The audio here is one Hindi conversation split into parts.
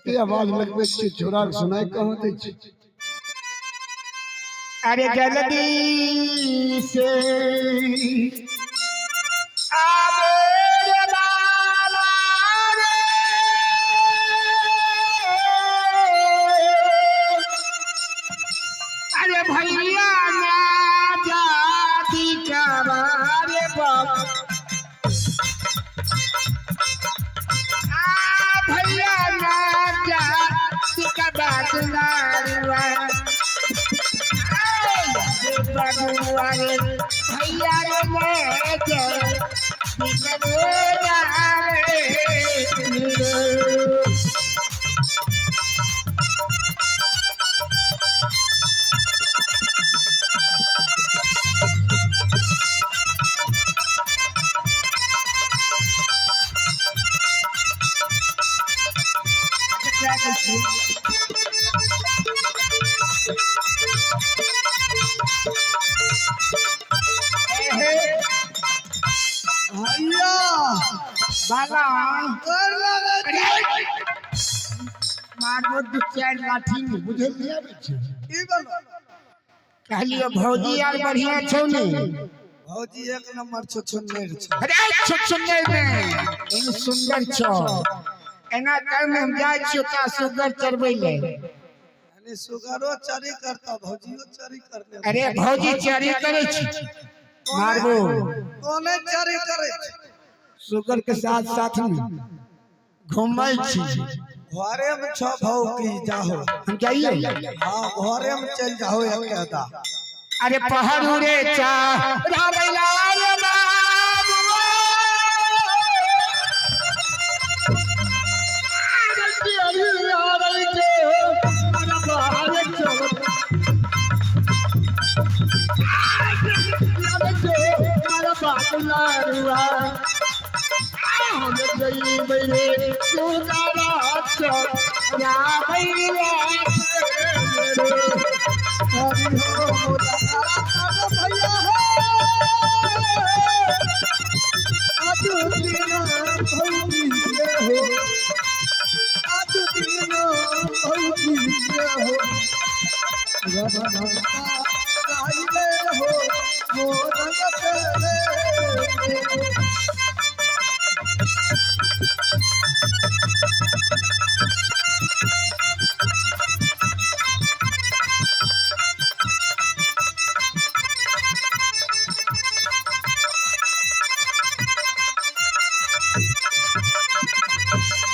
एते आवाज लगबे छी छोरा सुनाई कहां दे छी। अरे जल्दी से आवे रे लाला रे, अरे भैया ना जाती कबारे बाबा, भैया ना जाती कबारे भैया रे बाला मारो दू चार लाठी में बुझे लिया छै ई बोलो कहलियो भौजी यार बढ़िया छौ ने भौजी एक नंबर छछुन्नेर छ। अरे छछुन्नेर में इन सुंदर छौ एना कर में हम जाय छियो ता सुगर चरबै ले यानी सुगरो चरी करता भौजियो चरी करने। अरे भौजी चरी करे छी मारबो कोने चरी करे छी सुगर के साथ साथ में घूमै छी घरे में छ भौ की जाहो हम जाइए हां घरे में चल जाओ एकदा। अरे पहाड़ू रे चा रावैला रे बाबू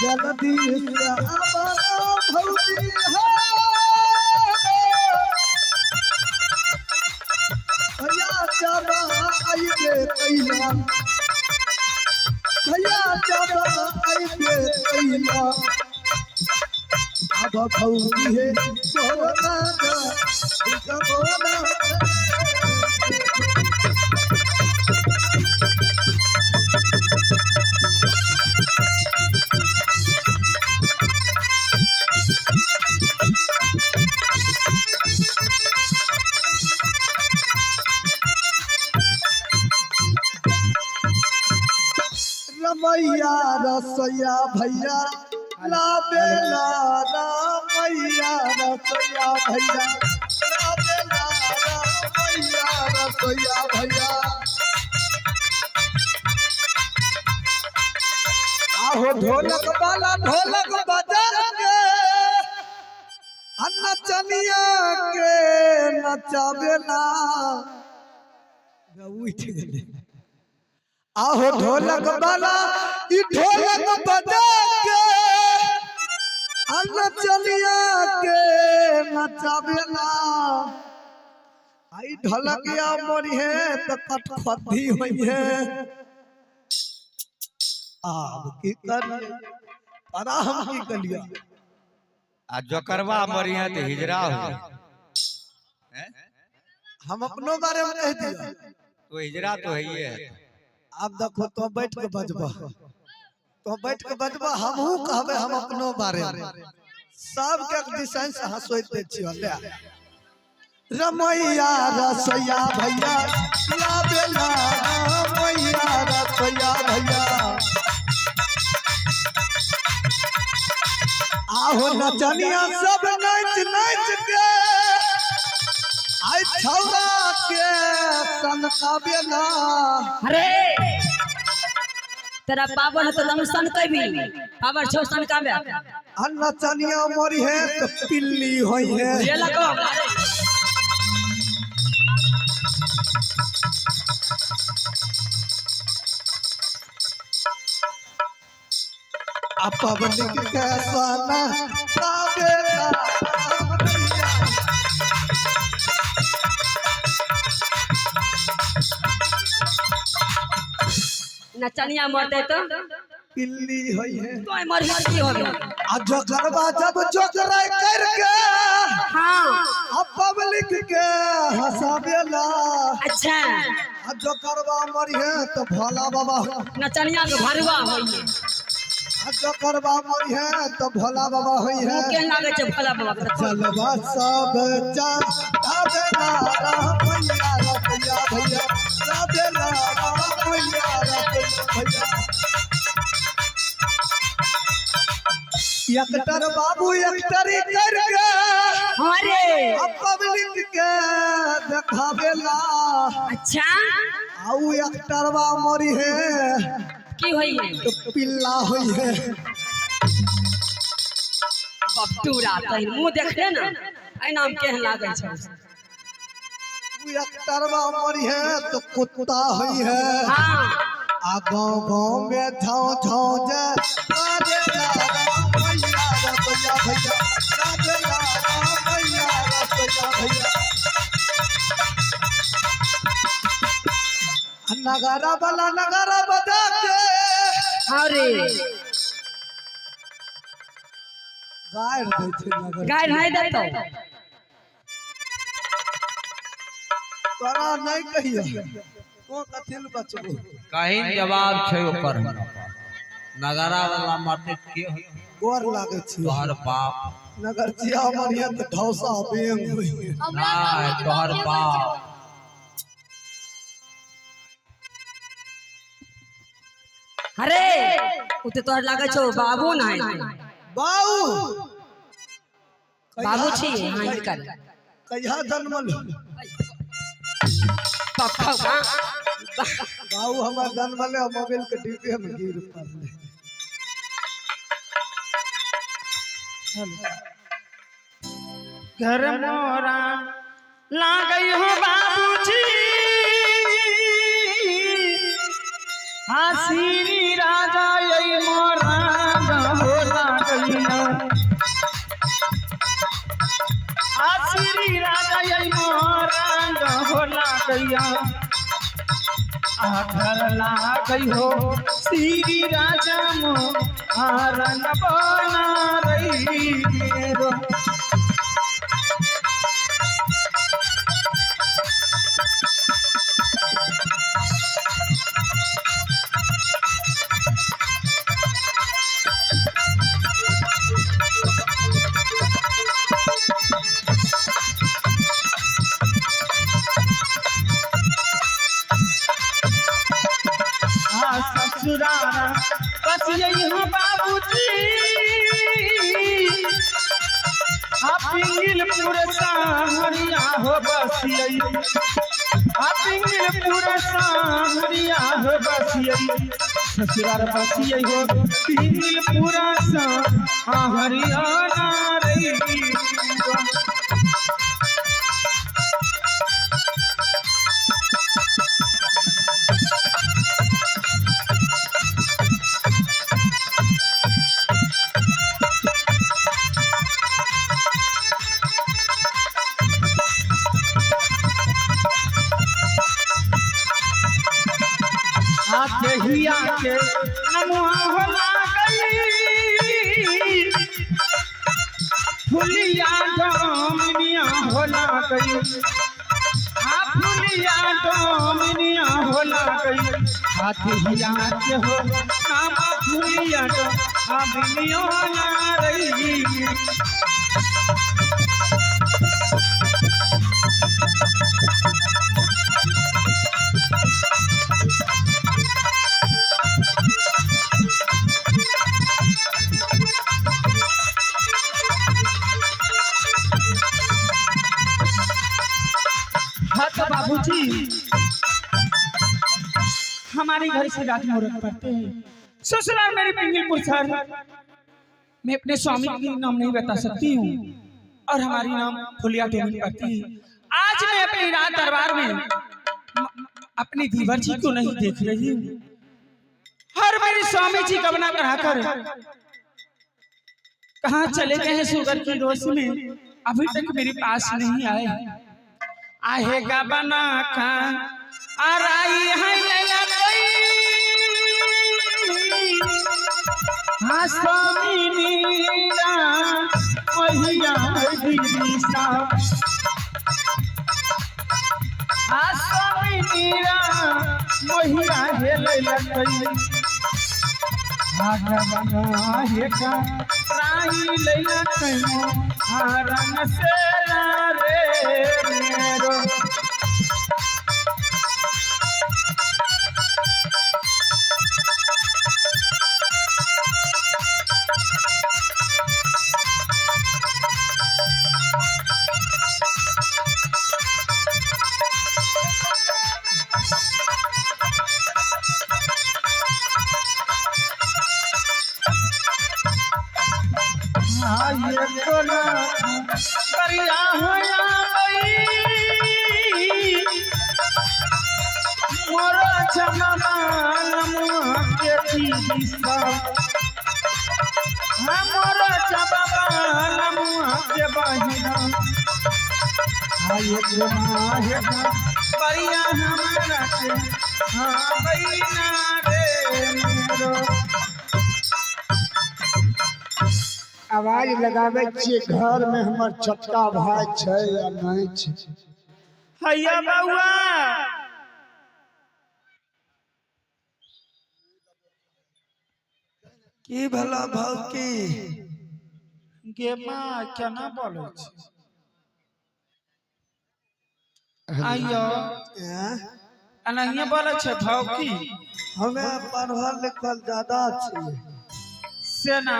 जल्दी से आवा भौजी हो भैया जाबा आइबे कैला भैया जाबा आइबे कैला अब भौजी है सोना का जबोना रमैया रसैया भैया लाबेला रमैया रसैया भैया लाबेला रमैया रसैया भैया। आहो ढोलक वाला ढोलक बजा के नचनिया के नचावेला उठ गेले। आहो ढोलक वाला ई ढोलक बजा के नचनिया के नचावेला आई ढोलकिया मोरी है तो कटखती होई है। आब की कर परा हम की कलिया आ जोकरवा मरिया ते हिजरा हो हैं हम अपनो बारे में कह दिया तो हिजरा तो है ही है। अब देखो तो बैठ के बजबा हमहू कहबे हम अपनो बारे में सब के दिशान से हंसोइत दे छियो ले रमैया रसैया भैया लाबेला रमैया रसैया भैया आहो नचनिया सब नाच नाच के आई छौरा के सनकावे ना। अरे तेरा पावन है तो तुम सन कभी पावर छो सन कावे आ नचनिया मरी है तो पिल्ली होई है। ये लगो आ पब्लिक के सना कावे ना। नचनिया मरते तो पिल्ली होई है। कोई मर की हो गया। आ जोकरबा जब जोकराय करके हाँ आ पब्लिक के हंसावेला। अच्छा आ जोकरबा मरी है तो भोला बाबा नचनिया के भरवा होई आ जोकरबा मरी है तो भोला बाबा होई है। के लागे छे भला बाबा के चलबा सब चाहे ना भैया रतिया भैया राधे ना भैया रतिया भैया एक्टर बाबू एक्टरी करके अरे अब पब्लिक के देखावेला। अच्छा आउ एक्टरवा मरी है की होई है तो पिल्ला होई है। बटूरा तई मुंह देखले ना ए नाम केहन लागे छे। एक्टरवा मरी है तो कुत्ता होई है। हां आ गाँव गाँव में झाँव झाँव जे राधे राम भैया रतिया भैया राधे राम भैया रतिया भैया। नगारा वाला नगारा बजा के अरे गाड़ दे छे नगर गाय नहीं देतो तोरा नहीं कहियो को कथिल बचबो। कहीं जवाब छै ओकर नगारा वाला मारते के गोर लागे छी तोहर बाप नगर जिया मरिया तो ढौसा बेंग होई है। ना तोहर बाप अरे उते तोहर लागे छो बाबू नहीं बाऊ बाबू छी हां कर कहिया जन्मल पप्पा का बाऊ हमार जन्मल मोबाइल के डिब्बे में गिर पड़ले। घर मोरा लागई हो बाबूजी श्री राजा यही मोरा हो लागई श्री राजा यही मोरा हो लागैया घर लागई हो श्री राजा मोहन बना रही मेरो। ससुरारा बस यही हो बाबूजी पिंगलपुर सामरिया हो बस यही पिंगलपुर सामरिया हो बस यही ससुरार बस यही हो पिंगलपुर सामरिया रही। हिया के नमुआ होला गई फुलिया डोमिनिया होला गई फुलिया डोमिनिया होला गई हाथ हिया के हो नाम फुलिया डोमिनिया होला रही। बाबूजी हमारे घर से रात मुहूर्त पड़ते हैं। ससुराल मेरे पिंगलपुर शहर। मैं अपने स्वामी का नाम नहीं बता सकती हूँ और हमारी नाम फुलिया देवी पड़ती है। आज मैं अपनी रात दरबार में अपने दीवर जी को नहीं देख रही हूँ और मेरे स्वामी जी गबना कराकर कहाँ चले गए हैं सुगर की रोश में, अभी तक मेरे पास नहीं आए। आएगा बना का और आई है लैला हाँ स्वामी मीरा मैया दीदी साहब हाँ स्वामी मीरा मैया हे लैला आगा बना हे का राई लैला कहीं रंग से रे मेरो ये कोना करिया होया बई मोरा चममान के दिशा मोरा चममान के बहिना ये कोना है करिया हमारा के हां बहिना रे मेरो आवाज लगावे छिए घर में हमर छोटका भाई छै या नहीं छै। हैया बउआ की भला भाव की गे माँ केना बोलै छी आइयो अनहिए बोलै छै भाव की हमें पढ़ल लिखल ज्यादा छिए से ना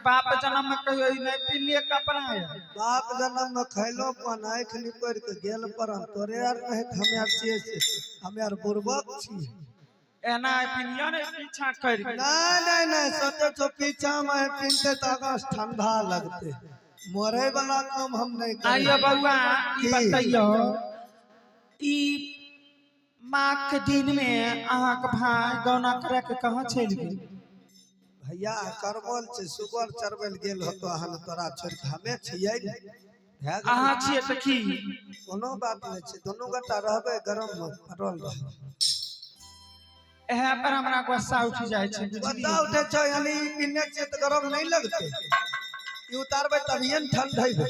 बाप जन्म में कहियो नहीं पिलिए कपड़ा है बाप जन्म में खैलो पन आँख निपर के गेल पर हम तोरे यार नहीं हमें यार छिए से हमें यार बुर्बक छिए एना पिलिया ने पीछा कर नहीं सोचे तो पीछा में पीनते तो अगस्त ठंडा लगते मरे वाला काम हम नहीं कर। आइयो बउआ ई बताइयो ई माँ के दिन में अहाँ के भाई गौना करे के कहाँ चल गेल भैया करबल से सुगर चरबल गेल होतो हन तोरा छोड़ के हमें छियै अहाँ छियै त की कोनो बात नहीं छै दोनों गटा रहबे गरम में पड़ल रह एहे पर हमरा गुस्सा उठ जाय छै गुस्सा उठे छै यानी पिन्ने से तो गरम नहीं लगते ई उतारबे तभिए ठंड होइबे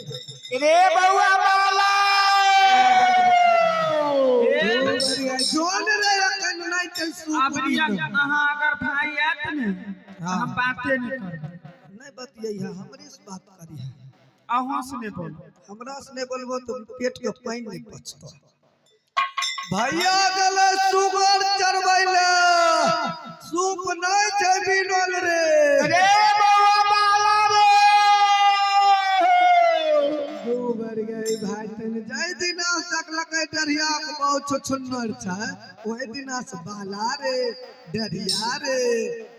रे बउआ बाला जोन रे कन नहीं ते अब अहाँ अगर भाई आत ने हम बातें नहीं करब नहीं बतियै हमरे से बात करी है अहाँ से नहीं बोल हमरा से नहीं बोलबो तो पेट के पानी नहीं पचतो भैया गले सुगर चरबैले सूप नहीं छै बिनल रे रे बउआ बाला रे दू बर गई भाई तन जय दिना तक लकै डरिया के बहुत छुछुन्नर छै ओए दिना से बाला रे डरिया रे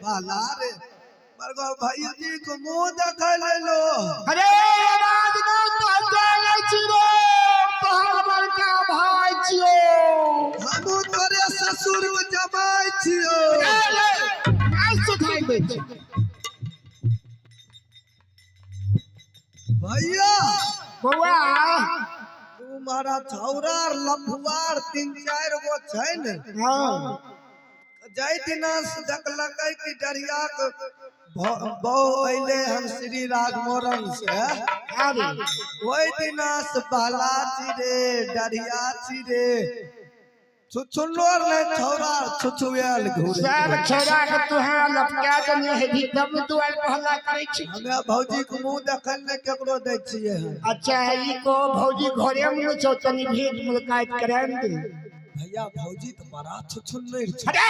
बाला रे बरगो भाई जी को मुंह देख ले लो अरे आवाज ना तो जाने छिरो तोहर बड़का भाई छियो हम तोरे ससुर जमाई छियो ऐसे खाई दे भैया बउआ तू मारा छौरार लम्बुआर 3-4 गो छै ने हां जय दिना से देखलकै कि डरिया के बहु अइले हम श्री राजमोरन से अरे ओइ दिना से बाला रे डरिया रे छुछुन्नोर ने छौरार छुछुएल घुरे सब छोरा के तुहा लपका देने है भी तब तू आइ पहला करे छी हमें भौजी के मुंह देखल ने केकरो दै छिए अच्छा है ई को भौजी घरे में चौतनी भेंट मुलाकात कराम दे भैया भौजी तो बड़ा छुछुन्नर छै अरे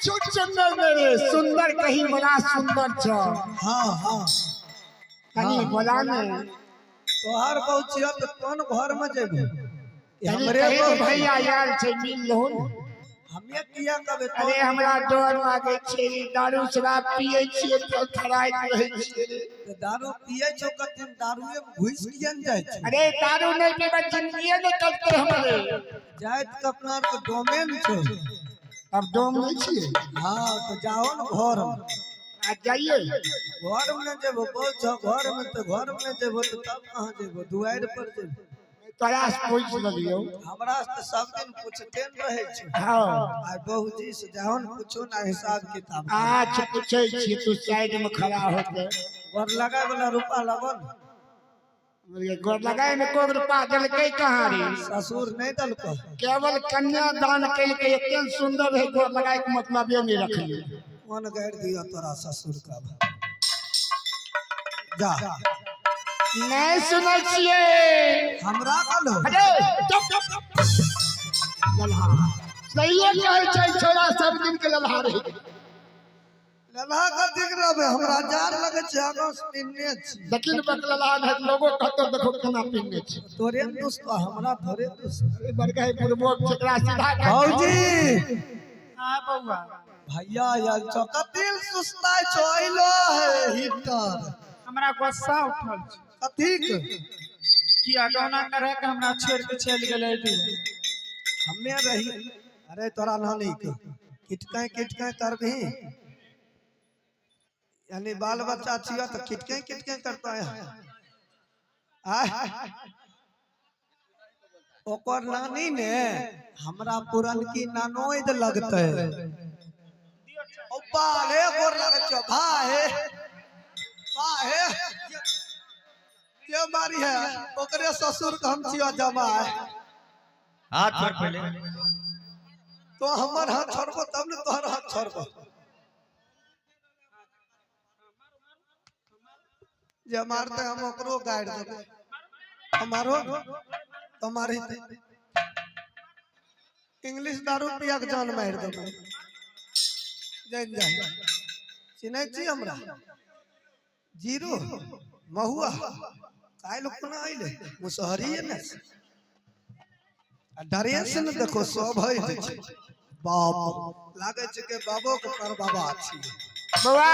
सुंदर मेरे सुंदर कहीं बड़ा सुंदर छ हां कहीं बोला ने तोहार बहु छियो तो कौन घर में जेबे हमरे कहीं को भैया यार से मिल लो न। हमें किया कबे तो अरे हमरा डर लागे छे, दारू शराब पिए छिए तो थराइत रहे छिए। दारू पिए छो कते दारूए में घुस कियन जाय छै। अरे दारू नहीं पीबे जिंदगी नहीं करते हमरे। जाइत के अपना के डोमेन छो। अब डोम नहीं छिए। हां तो जाओ न घर में। आ जाइए घर में जेबो बहुत घर में तो घर में जेबो तो तब कहां जेबो दुआर पर जेबो। तोरा से पूछ लियो। हमरा से सब दिन पूछते न रहे छै। हां आ बहुजी से जाओ न पूछो ना हिसाब किताब। आज पूछे छी तू साइड में खड़ा होके। घर लगाए वाला रुपया लगन ये गोर लगाए में को रुपया देलकै कहां रे? ससुर नहीं दलको। केवल कन्या दान कैलकै, एते सुंदर है गोर लगाए के मतलब ये नहीं रखलिए। कौन गाड़ दिया तोरा ससुर का जा नहीं सुनै छिए हमरा कहलो। अरे चुप लल्हा सही कहै छै, छोरा सब दिन के लल्हा रहे। लल्हा का दिख रहबे हमरा जार लगे छै आगो से पिन्ने छी। दक्षिण बक लल्हा है लोगो कहतो देखो केना पिन्ने छै। तोरे दोस्त हमरा थोरे दोस्त। अरे बड़का पूर्वक छकरा सीधा भौजी हाँ बउआ भैया यार चकतिल सुस्ताय छोइलो है हीटर। हमरा गुस्सा उठल छै कथी के कि अगौना करे के हमरा छोड़ के चल गेलै तू। हमे रही। अरे तोरा नानी के किटकै करबी यानी बाल बच्चा छिया तो किटकै करता है। ओकर नानी ने हमरा पुरनकी नानोद लगते। ओ बाले गोर लगे छो भाई भाई ये मारी है ओकरे ससुर के हम छिया जमाई। हाथ छोड़ पहले। तो हमर हाथ छोड़बो तब न तोहर हाथ छोड़बो। जे मारते हम ओकरो गाड़ देबो। हमारो तुम्हारी इंग्लिश दारू पिया के जान मार देबो। जान जा चिन्है छी हमरा जीरो महुआ काइल कोना आइले मुसहरी ने ड्रेस न देखो सब है छै। बाप लागे छै के बाबो के पर बाबा छी। बउआ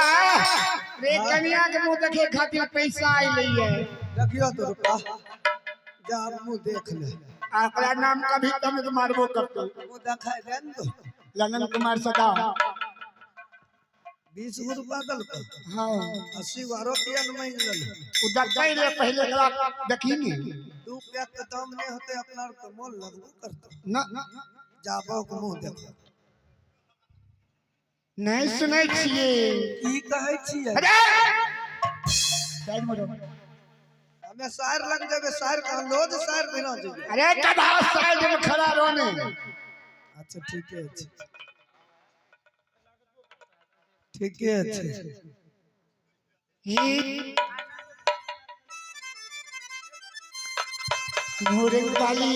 रे कन्या के मुंह देखे खातिर पैसा आइले है। देखियो तो रुपा जा मुंह देख ले। ओकरा नाम कभी तम तो मारबो करतो। मुंह देखाय देन तो ललन कुमार सदा 20 गो रुपया दल को। हां 80 गो रुपया न मांग लेल। उधर कई रे पहले कला देखिनी 2 रुपया के दाम नहीं होते अपना तो मोल लगबो करतो। न जाबो के मुंह देखो नहीं सुनै छिए की कहै छियै। अरे साइड में रहो। हमें शायर लग जेबे शायर का लोज शायर बिना जेबे। अरे कदा साइड में खड़ा रहने। अच्छा ठीक है ठीक है। ही मोरे वाली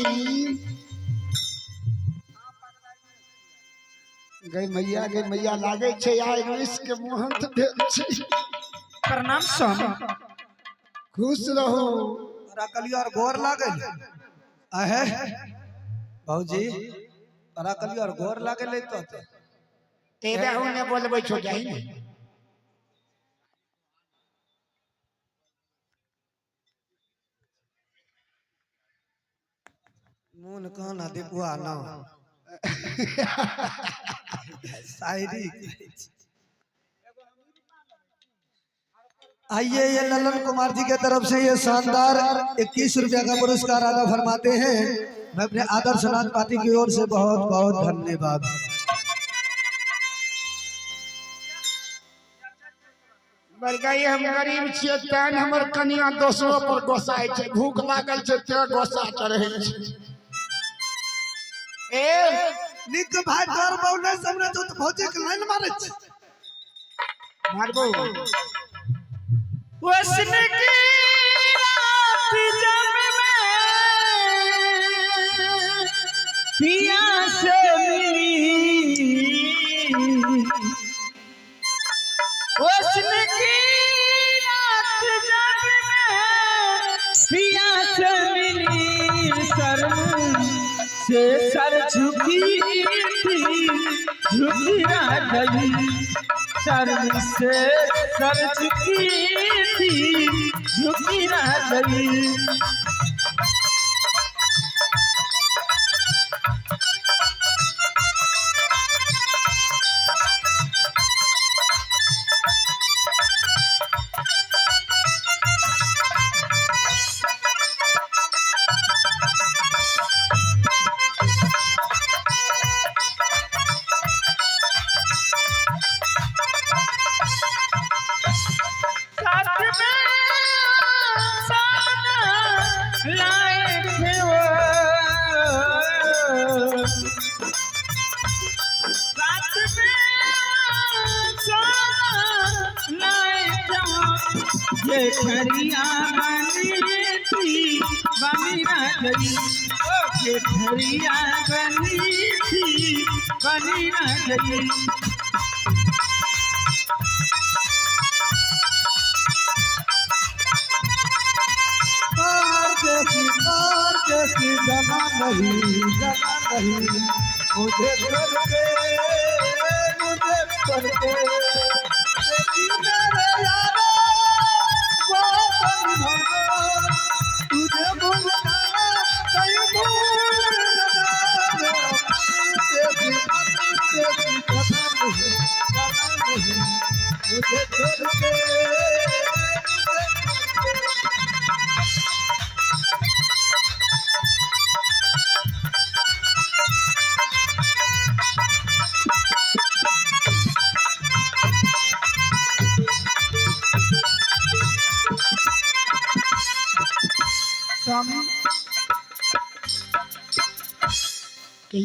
गई मैया लागे छै आइ रुइस के महंत भेल छै। प्रणाम स्वामी। खुश रहो। तोरा कलियर गोर लागल आहे भौजी तोरा कलियर गोर लागल तो तेरे होने बोलबै छो जाई ने। मुन काना दिपुआ ना शायरी आइए ये ललन कुमार जी के तरफ से ये शानदार 21 रुपया का पुरस्कार अदा फरमाते हैं। मैं अपने आदर्श नाथ पार्टी की ओर से बहुत बहुत धन्यवाद। बरगाई हम गरीब छियै तेन हमर कनिया दोसरो पर गोसाई छै। भूख लागल छै ते गोसा चढ़ै छै। ए निक भाई तोर बहुने सामने तो भौजी के लाइन मारे छै। मारबो हुस्न की रात जब मैं पिया से मिली, हुस्न की रात जब मैं पिया से मिली, शर्म से सर झुकी थी झुकी ना गई, शर्म से सर झुकी थी झुकी ना गई। ये ठरिया बनी थी बनी ना गई, ये ठरिया बनी थी बनी ना गई। कार जैसी जना नहीं मुझे करके मेरे यारो वो तुझे भूलना कहीं भूल मुझे करके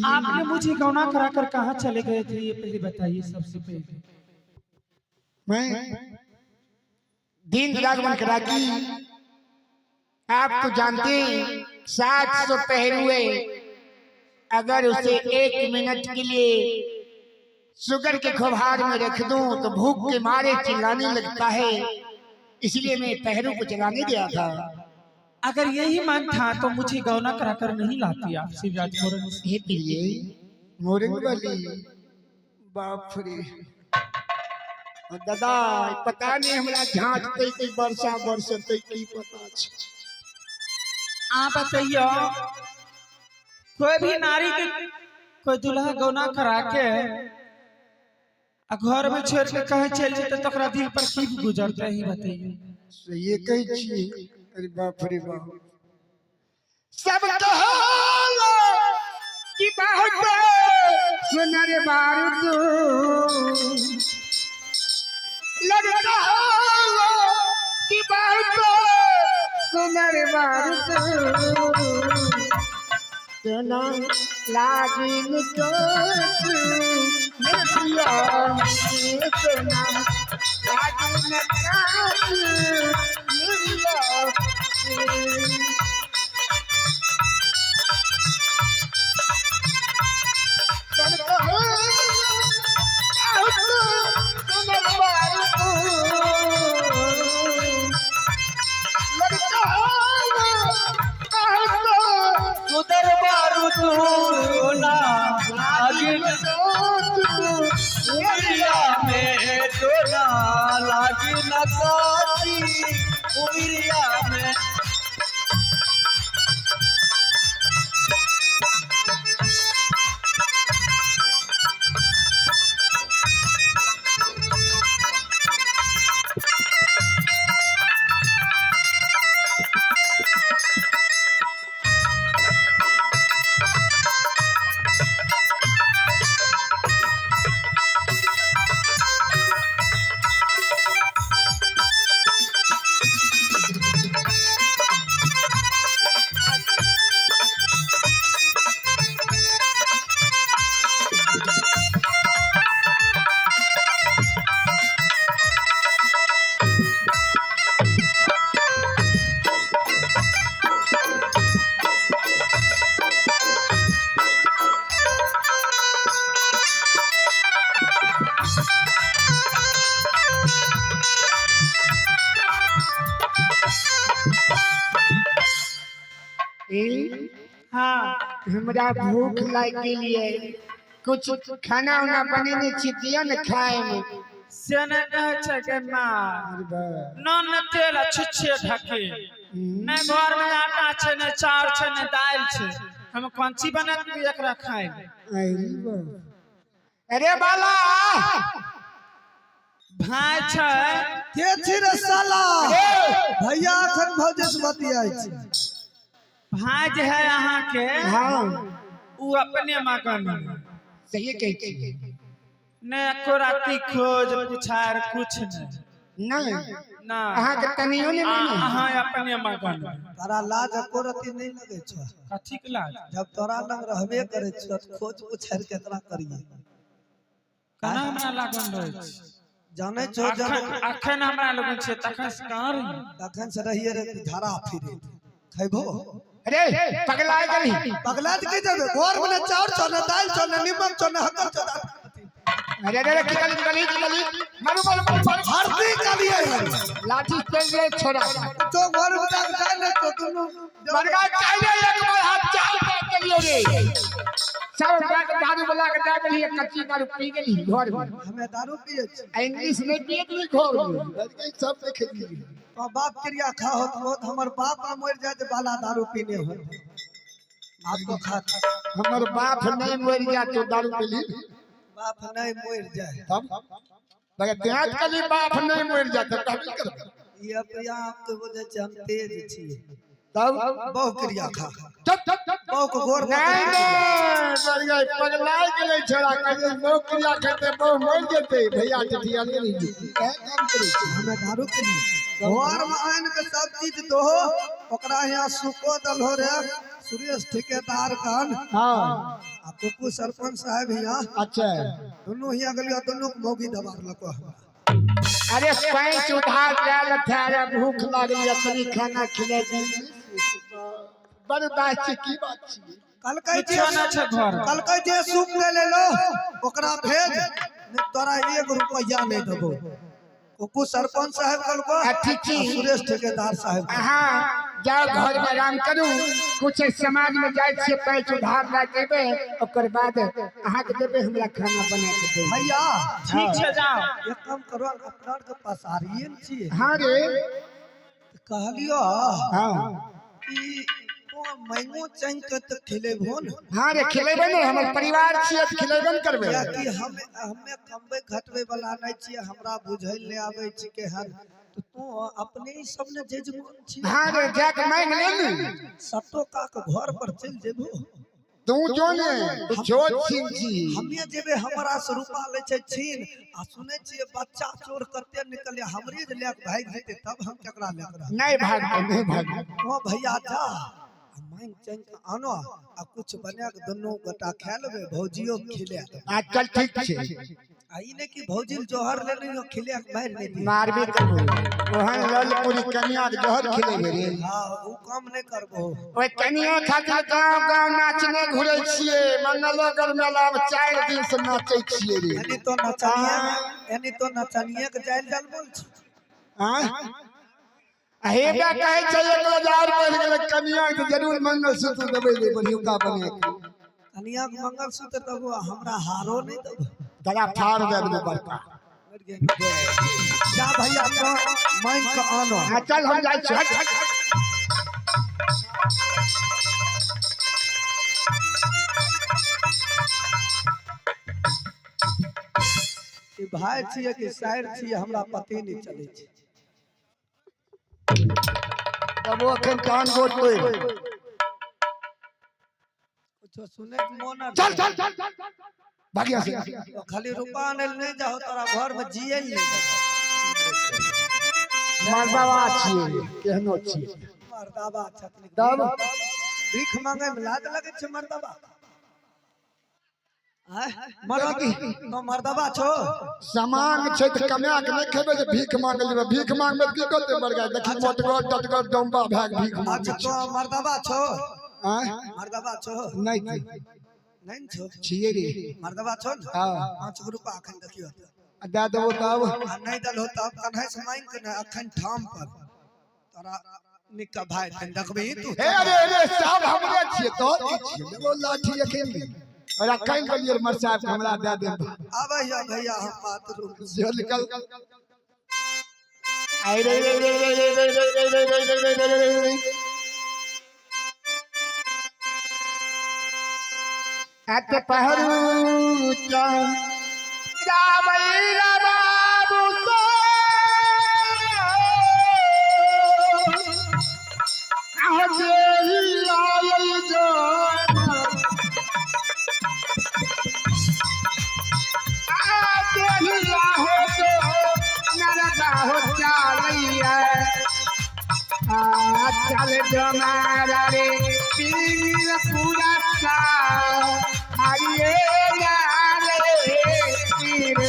आपने मुझे गौना करा कर कहाँ चले गए थे, ये पहले बताइए सबसे पहले। मैं दिन रागवन करा की, आप तो जानते हैं 700 पहरुए, अगर उसे 1 मिनट के लिए शुगर के खुबार में रख दूं तो भूख के मारे चिल्लाने लगता है, इसलिए मैं पहरू को चलाने गया था। अगर यही मन था तो मुझे गौना करा कर नहीं लाती आप शिवराज मोरंग से। हे प्रिय मोरंग वाली, बाप रे दादा पता नहीं हमरा झांझ कई वर्षा बरसते की पता छ। आप बताइयो, कोई भी नारी के कोई दुल्हा गौना करा के घर में छोड़ के कहे चल जेते तो ओकरा दिल पर की गुजरता है, बताइए। ये कही छी, अरे बाप रे बाप, सब कहलो कि बहुत सुनर बारूद लगता हो कि बहुत सुनर बारूद तना लागिन तो मेरिया तना लागिन काट मेरिया हाँ हमरा भूख लग गेली है, कुछ खाना उना बनेने छी दियो न खाए में। से ने कहे छै के माँ नन ने तेल छुच्छे ढके ने घर में आटा छै ने चाउर छै ने दाल छै, हम कोन ची बना के एकरा खाए। अरे बाला भाई छै के छी रे साला भैया अखन भौजेस बतियाइ छी। भाई जे है यहाँ के हाँ उ अपने मगन सही कहै छी। ने एको राती खोज पुछार कुछ नहीं ना अहाँ के तनियो ने अहाँ अपने मगन। तारा लाज एको रति नहीं लगे छ? कथी के लाज? जब तोरा लग रहबे करे छ त खोज पुछार केकरा करिए? कना हमरा लागन रहे छै जाने छो जब अखन हमरा लगन छै तखन से कहां रही तखन से रहिए रे धारा फिरे खैबो। अरे पगला गेली पगला के जब घर में चाउर छ न दाल छ न नीमक छ न हकर छ। अरे अरे की गली मारू हरदी कलिए लाठी चल गए छोड़ा तो घर में जाए न तो दोनों मरगा चाहिए एक बार हाथ चाल के लिए रे सब बैग दारू वाला के दे देली कच्ची दारू पी गेली घर में। हमें दारू पिए छी इंग्लिश में पिए ली घर में सब देखे ली। तो बाप क्रिया खा होत होत हमर बाप मर जाए बाला दारू पीने हो आपको खा हमर बाप नहीं मर गया तो दारू पी ली। बाप नहीं मर जाए तब लगे देहात के लिए बाप नहीं मर जाता तब कर ये अपने आप के वजह से हम तेज छी तब बहु क्रिया खा चुप बहु को गोर नहीं मर गए पगला गेले छोड़ा कहे बहु क्रिया करते बहु मर जेते भैया चिठिया ले ली क्या काम करे हमें दारू पी घर में आन के सब चीज दो ओकरा यहाँ सुको दल हो रे सुरेश ठेकेदार कान हां आ कुकु सरपंच साहब यहाँ अच्छा दोनों यहाँ गलिया दोनों को मौगी दबार लको हमरा। अरे पैंच उधार डाल थारा भूख लागल अपनी खाना खिला दी बर्दाश्त की बात छी। कल कह किछो ना छै घर कल कह जे सूप ले लो ओकरा भेज नहीं तोरा 1 रुपया नहीं देबो। कुकु सरपंच साहब कल को ठीक छी सुरेश ठेकेदार साहब हाँ जाओ घर में आराम करू कुछ समाज में जाए से पैंच उधार ला देबे ओकर बाद अहाँ के देबे हमरा खाना बना के देबे। भैया ठीक छै जाओ एक काम करो अपना के पसारिए न छी। हाँ रे कहलियो हाँ कि तो मैंगो चैन के त खिलेबो न। हाँ रे खिलेबे ने हमर परिवार छियै त खिलेबे न करबे या कि हमें कमबे घटबे वाला नहीं छी हमरा बुझै ले आबै छी के हन तो तू अपने ही सब ने जजमान छी। हाँ रे जाके मांग ले न सतो का के घर पर चल जेबो तू जो ने छोट छीन छी हमें जेबे हमरा से रुपा ले छै छीन आ सुनै छी बच्चा चोर कते निकले हमरे जे लेक भाग जेते तब हम केकरा लेक रह नहीं भाग ओ भैया जा मांग चैन के आनो आ कुछ बना के दोनों गोटा खा लेबे भौजियो खिले चल ठीक छे आई ने कि भौजिल जोहर ले नहीं खिले मार नहीं दी मारबे करू ओहन ललपुरी कन्या के जहर खिलेबे रे। हां उ काम नहीं करबो ओए कन्या खातिर गांव गांव नाचने घुरे छिए मंगलोगर मेला में 4 दिन से नाचै छिए रे। यानी तो नचनिए के जाइल जाल बोल छी। हां हेबा कहे छै 1000 बढ़ गेल कन्या के जरूर मंगलसूत्र देबे रे बढ़िया बने के कन्या के मंगलसूत्र देबो हमरा हारो नहीं देबो गला फाड़ देबे बड़का जा भैया तो मांग के आनो। हां चल हम जाय छी हट कि भाई छिए कि शायर छिए हमरा पते नहीं चले छै। तब अखन कान गोट कोई कुछ सुने के मन चल चल चल भागिया से तो खाली रुपा ने नहीं जाओ तोरा घर में जिए नहीं मरदावा छिए केहनो छिए मर्दाबा छतनी तब भीख मांगे में लाज लगे छै मर्दाबा मरदी तो मर्दाबा छो सामान छै त कमा के नहीं खेबे जे भीख मांगे जेबे भीख मांगबे की करते मर गए देखी मोटगर टटगर डोंबा भाग भीख मांगे। अच्छा तो मर्दाबा छो हैं मर्दाबा छो नहीं नहीं छो छिए रे मर्दाबा छो न हां 5 रुपया अखन देखियो दे देबो तब नहीं दल हो तब कन्हे से मांग के न अखन ठाम पर तोरा निका भाई तन देखबे तू हे अरे सब हमरे छिए तो ई छिए वो लाठी अखन दी और अखन गलियर मर साहब हमरा दे दे अब भैया हम बात रुक जो निकल आई रे रे रे रे रे रे रे रे आते पहरू चा रामैरा बाबू तो आजे लाल जो आजे लाहो जो नरदा हो चालैया आ चल जमारा रे पीर पूरा सा हरिये रे पीर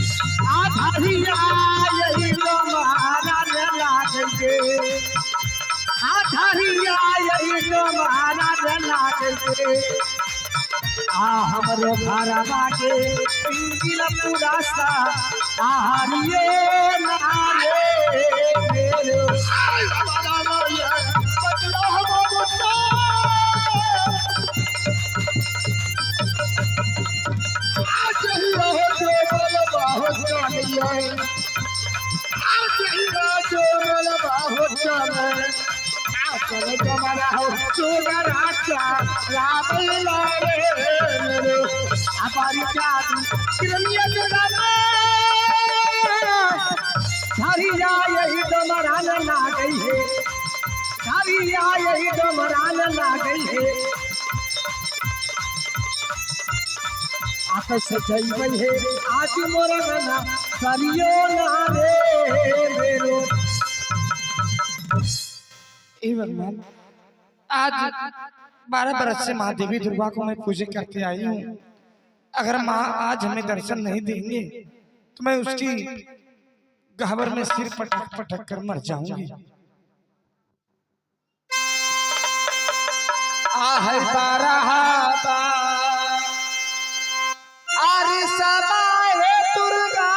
आधारिया यही तुम्हारा लागे आधारिया यही तुम्हारा लागे आ हमरो घरवा के पिंगिल पूरा सा आहारिये नारे मेरो आई बाबा मोया बदला हो मुत्ता आज ही रहो जो बलवा हो चलिए आज ही रहो जो बलवा हो चले चल जमाना हो चोर राजा राम लारे मेरो हमारी जादू किरनिया जगाना धारिया यही डमरान ना गई है धारिया यही डमरान ना गई है आकाश से जई है आज मोर ना करियो ना रे मेरो भगवान आज 12 बरस से माँ देवी दुर्गा को मैं पूजा करते आई हूँ। अगर माँ आज हमें दर्शन नहीं देंगे तो मैं उसकी गहवर में सिर पटक पटक कर मर जाऊंगी। आहे बारहा आरे समाए दुर्गा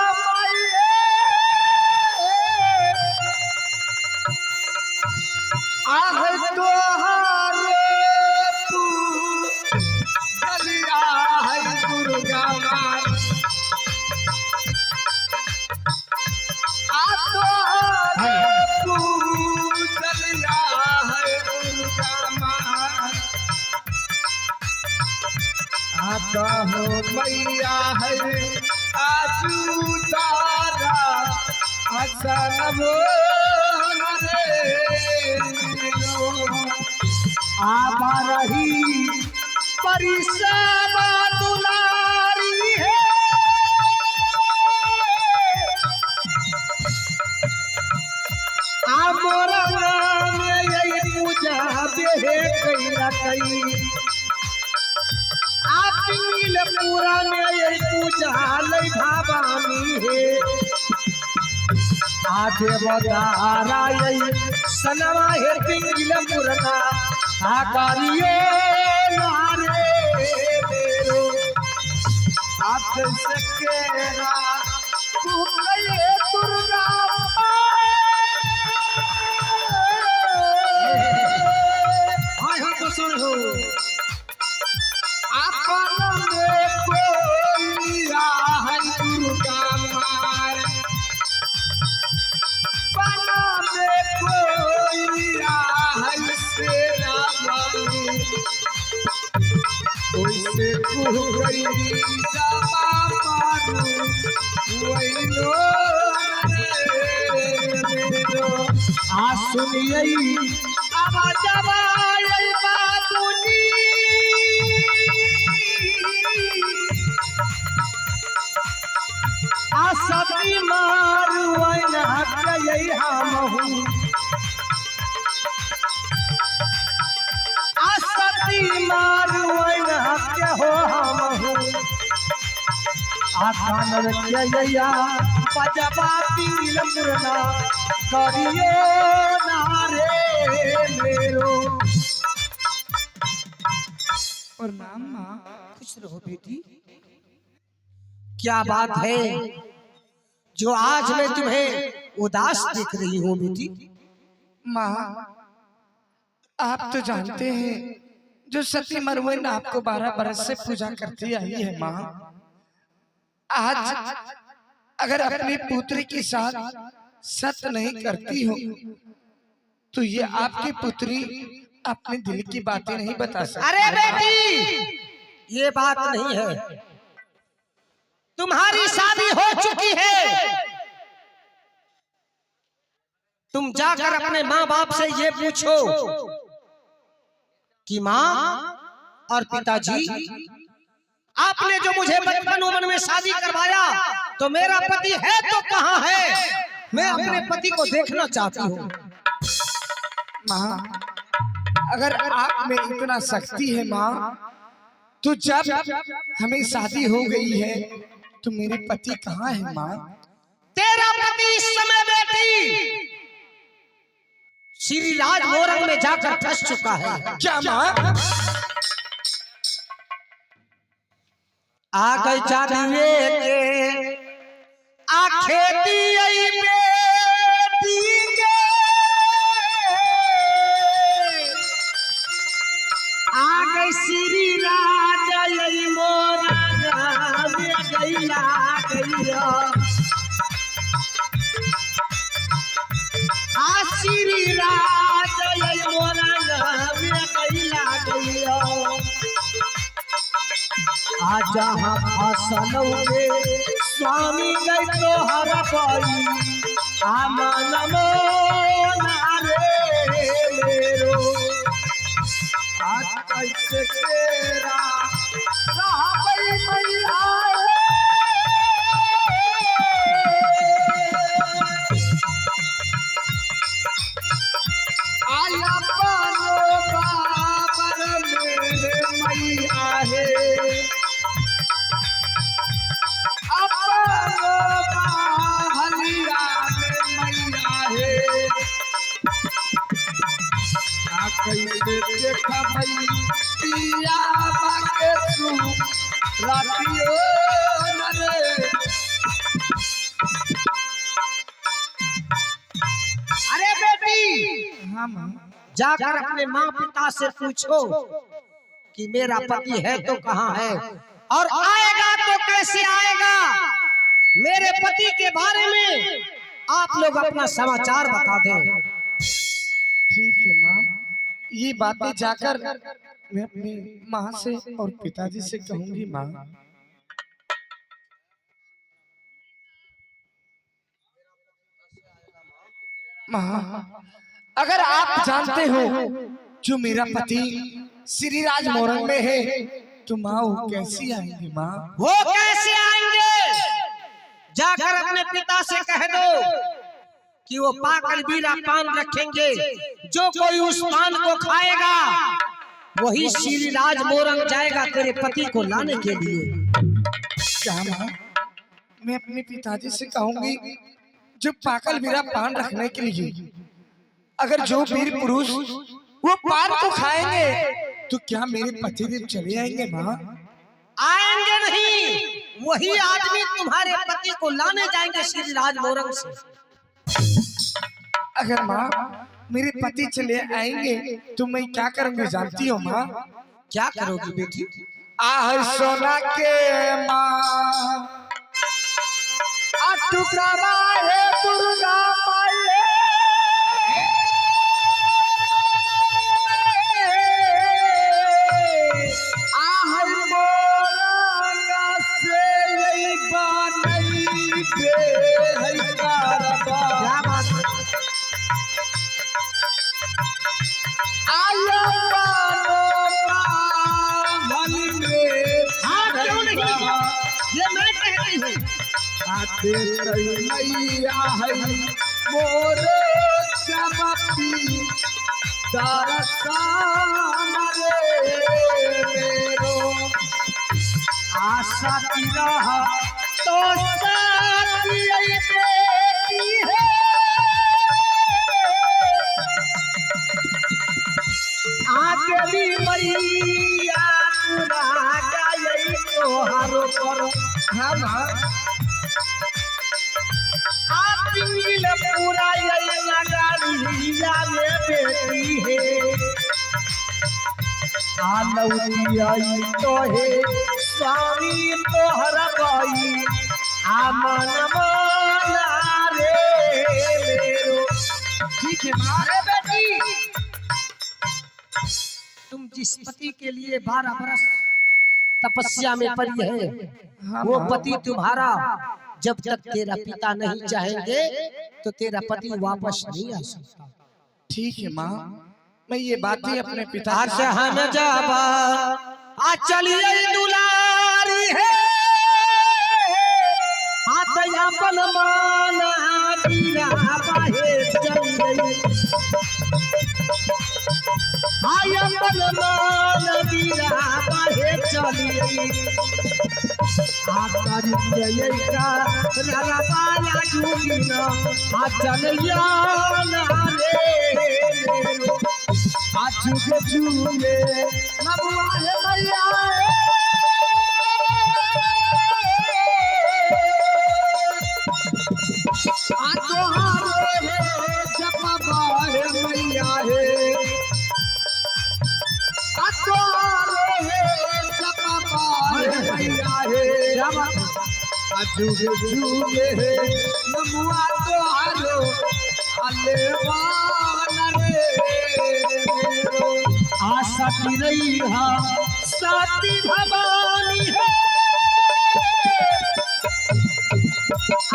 आह तोहारे गलिया है दुर्गा माँ आ तोहारे गलिया है दुर्गा माँ आता हो मैया है आजू तारा असन आबा रही परिसमा दुलारी है आमोरा नाम यही पूजा बेहे कैला कई आपिल पूरा में यही पूजा लई भावानी है आधे बदारा यही सनवा है पिंगिल पुरना आकारिये नारे मेरो आप सकेरा तू कहे दुर्गा हाय हो तो सुन हो आपन में कोई है दुर्गा मार बना में कोई है सेना वाली ओसे कुहरी जामा मारू वही लो आ सुनिए आवाज आवाज बाबूजी आ सती मारू वना कई हम हूँ आ सती मारू वना के हो हम हूँ आ कानर जया पजबा पील मुरना करियो नारे मेरो और नाम माँ खुश रहो बेटी। क्या बात है जो आज मैं तुम्हें उदास देख रही हूँ बेटी? माँ, आप तो जानते हैं जो सती मरवन आपको 12 बरस से पूजा करती आई है माँ। आज अगर अपनी पुत्री के साथ सत्य नहीं करती हो तो ये आपकी पुत्री अपने दिल की बातें नहीं बता सकती। अरे बेटी, ये बात नहीं है। तुम्हारी शादी हो चुकी है। तुम जाकर अपने माँ बाप से ये पूछो कि माँ और पिताजी, आपने जो मुझे बचपन उम्र में शादी करवाया तो मेरा पति है तो कहाँ है? मैं अपने पति को देखना चाहती हूँ। माँ, अगर आप में इतना शक्ति है माँ, तो जब हमें शादी हो गई है तो मेरे पति कहाँ है माँ? तेरा पति इस समय बेटी श्री राज मोरंग में जाकर फंस चुका है। क्या माँ? आ गई जानिए के आखेती आई बेटी के, आ गई श्री राज आई मोरंग में गईला गईया। श्री राज आई मोरंग में गईला गईया। आ जहाँ फसलोगे स्वामी गई तो हर पाई, आमन नारे मेरो। आज कैसे तेरा मैया आया पानो बाबर मेरे मैया है। कैसे देखा भाई पिया बाके तू रातियो नरे। अरे बेटी, हाँ माँ। जाकर अपने माँ पिता से पूछो कि मेरा पति है तो कहाँ है, और आएगा तो कैसे आएगा। मेरे पति के बारे में आप लोग अपना समाचार बता दें। ठीक है माँ, ये बातें जाकर मैं अपनी माँ से और पिताजी से कहूंगी माँ। माँ, अगर आप जानते हो जो मेरा पति श्री राज मोरंग में है तो माँ वो कैसी आएंगे माँ? वो कैसे आएंगे? जाकर अपने पिता से कह दो कि वो पाकल बीरा पान रखेंगे, जो कोई उस पान को खाएगा वही श्री राज मोरंग जाएगा तेरे पति को लाने के लिए। क्या माँ? मैं अपने पिताजी से कहूंगी जो पाकल बीरा पान रखने के लिए, अगर जो वीर पुरुष वो पान को खाएंगे तो क्या मेरे पतिदेव चले आएंगे माँ? आएंगे नहीं, वही आदमी तुम्हारे पति को लाने जाएंगे श्री राज मोरंग से। अगर माँ मेरे पति चले आएंगे तो मैं क्या करूंगी जानती हो माँ? क्या करोगी बेटी? आह सोना के माँ टुकड़ा है दुर्गा माए, आह मोरंगा से यही बनई बे है कारबा। क्या बात है? आया पानो महल में। हाँ क्यों नहीं, ये मैं कह रही हूँ। आते मैया है मोर चमपी दरसान रे मेरो। आशा की राह तो साथी बेटी है, आगे मैया गाई तो हरो पर हम पूरा ये नगरिया में बेटी है आलौती आई तो है स्वामी तोहर गई आमन माना रे मेरो। ठीक है मारे बेटी, तुम जिस पति के लिए 12 बरस तपस्या में पड़ी है वो पति तुम्हारा जब तक तेरा पिता नहीं चाहेंगे तो तेरा पति वापस नहीं आ सकता। ठीक है माँ, मैं ये बातें अपने पिता से हम जाबा आ चलिए दुलारी है हाथ अपन माना पीरा बाहे चलिए हाय अपन मान पीरा बाहे चलिए आकर जय का रारा पाया जुगिना आ चलिया ना रे आछुके झूले नबुआ रे मैया आ तोहारे हे जपबा रे मैया हे आ तोहारे हे जपबा रे मैया हे आछुके झूले नबुआ तोहारो अलेवान रे आशा की रही साथी भवानी है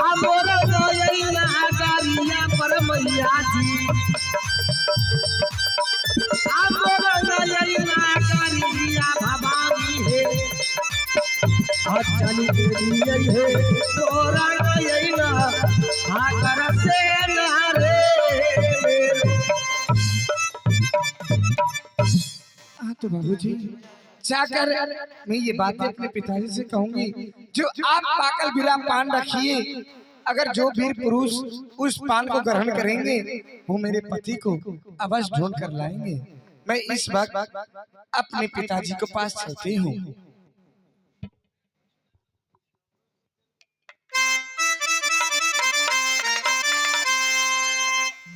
आमोर नयना गारिया पर मैया जी आमोर नयना गारिया भवानी है चली देवी है तोरा नयना आकर से नारे। तो बाबूजी जाकर मैं ये बातें अपने पिताजी से कहूंगी, जो आप पाकल बिरा पान रखिए, अगर जो वीर पुरुष उस पान को ग्रहण करेंगे वो मेरे पति को अवश्य ढूंढ कर लाएंगे। मैं इस वक्त अपने पिताजी के पास चलती हूँ।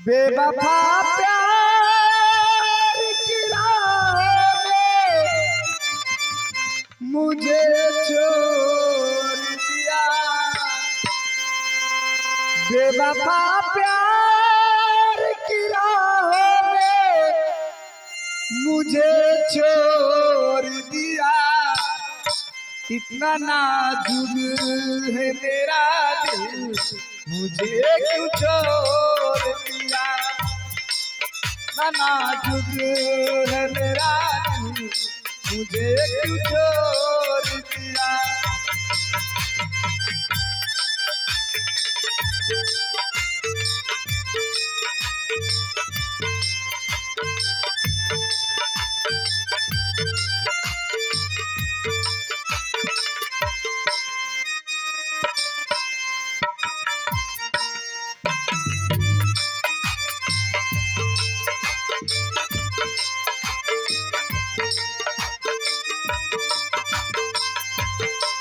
बेवफा प्यार की राह में मुझे छोड़ दिया बेवफा प्यार की राह में मुझे छोड़ दिया इतना नाजुक है मेरा दिल मुझे क्यों छोड़ दिया इतना नाजुक है मेरा दिल मुझे क्यों छोड़ दिया।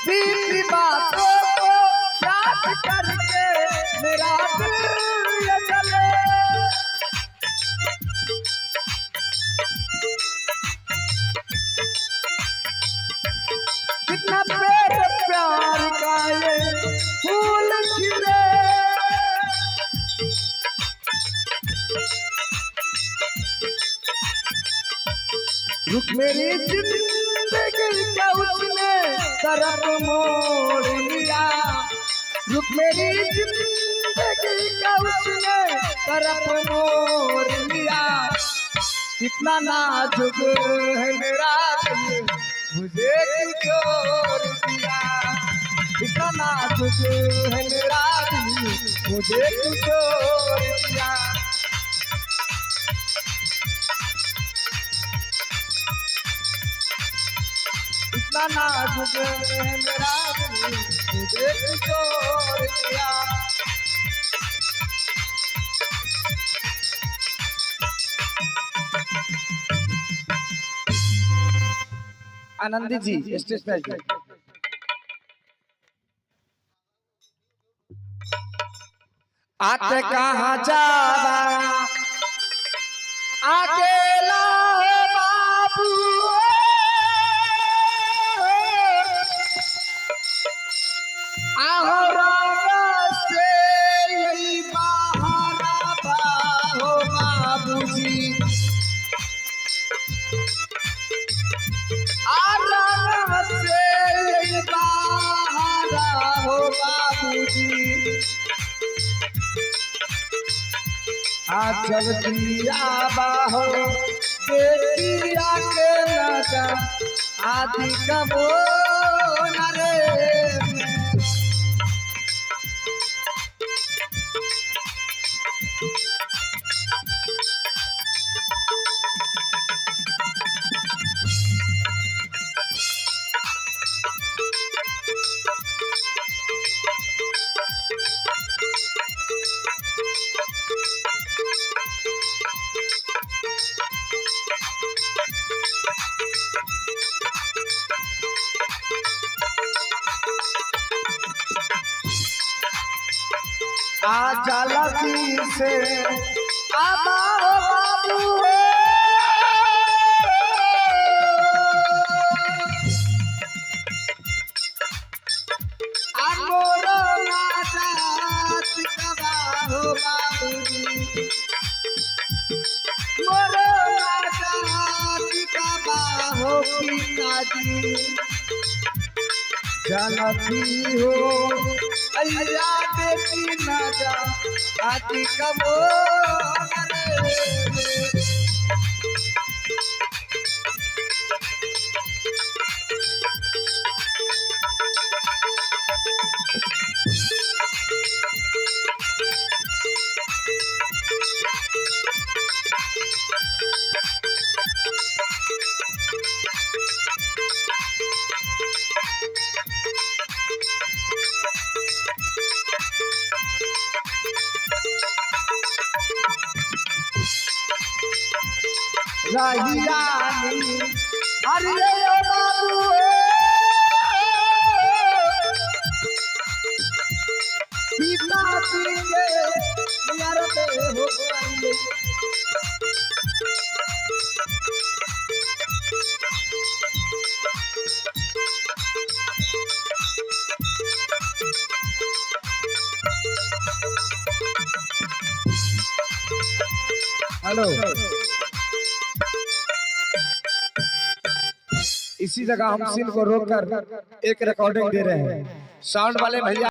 बीती बातों को याद करके मेरा दिल ये जले कितना प्यार का ये फूल खिले रुक मेरी जिंदगी का उसने तरफ मोड़ लिया रुक मेरी जिंदगी का उसने तरफ मोड़ लिया कितना नाजुक है मेरा दिल मुझे क्यों छोड़ दिया कितना नाजुक है मेरा दिल मुझे क्यों छोड़ दिया। इतना नाजुक है मेरा दिल मुझे क्यों छोड़ दिया। आनंदी जी स्टेज पे आइए। आते कहाँ जावा अकेला है बाबू, आहो रंग से यही बहारा बाहो बाबूजी, रंग से यही बहारा हो बाबूजी, चल दिया बाहो बेटिया के लगा आदि कबो न रे। आजा लगी से आबा हो बाबू मोरो नाजात कबा हो बाबूजी, मोरो नाजात कबा हो पिताजी, जानती हो अय्या बेटी ना जा आती कबो रे। राहियानी अरे ओ बाबू पिता के यार पे हो गई। हेलो, इसी जगह हम सीन को रोककर एक रिकॉर्डिंग दे रहे हैं। साउंड वाले भैया